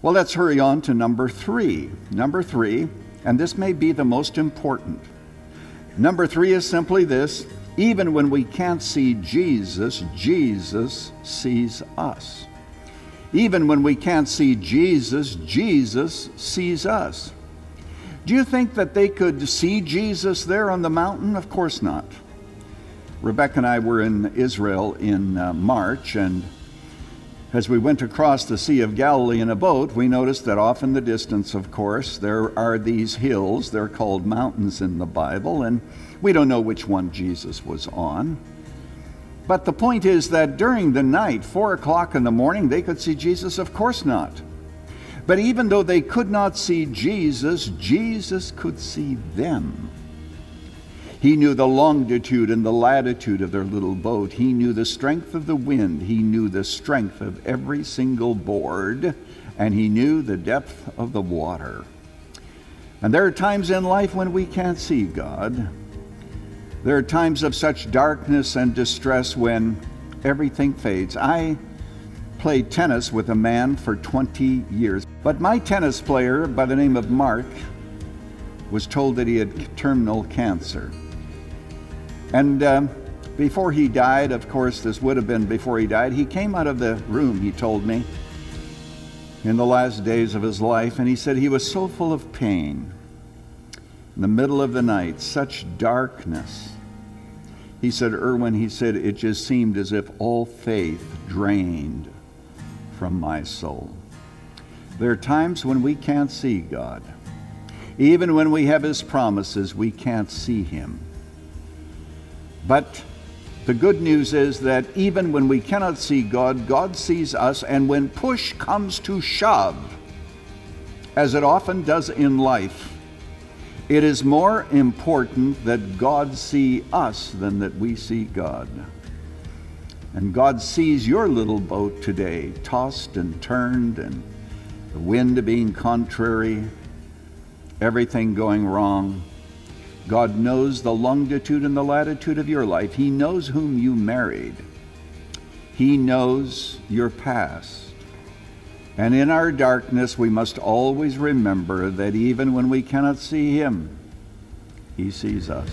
Well, let's hurry on to number three. Number three, and this may be the most important. Number three is simply this: even when we can't see Jesus, Jesus sees us. Even when we can't see Jesus, Jesus sees us. Do you think that they could see Jesus there on the mountain? Of course not. Rebecca and I were in Israel in March, and as we went across the Sea of Galilee in a boat, we noticed that off in the distance, of course, there are these hills. They're called mountains in the Bible, and we don't know which one Jesus was on. But the point is that during the night, 4 o'clock in the morning, they could see Jesus? Of course not. But even though they could not see Jesus, Jesus could see them. He knew the longitude and the latitude of their little boat. He knew the strength of the wind. He knew the strength of every single board. And he knew the depth of the water. And there are times in life when we can't see God. There are times of such darkness and distress when everything fades. I played tennis with a man for 20 years. But my tennis player by the name of Mark was told that he had terminal cancer. And before he died, of course, this would have been before he died, he came out of the room, he told me, in the last days of his life, and he said he was so full of pain. In the middle of the night, such darkness. He said, Erwin, he said, it just seemed as if all faith drained from my soul. There are times when we can't see God. Even when we have His promises, we can't see Him. But the good news is that even when we cannot see God, God sees us, and when push comes to shove, as it often does in life, it is more important that God see us than that we see God. And God sees your little boat today, tossed and turned, and the wind being contrary, everything going wrong. God knows the longitude and the latitude of your life. He knows whom you married. He knows your past. And in our darkness, we must always remember that even when we cannot see Him, He sees us.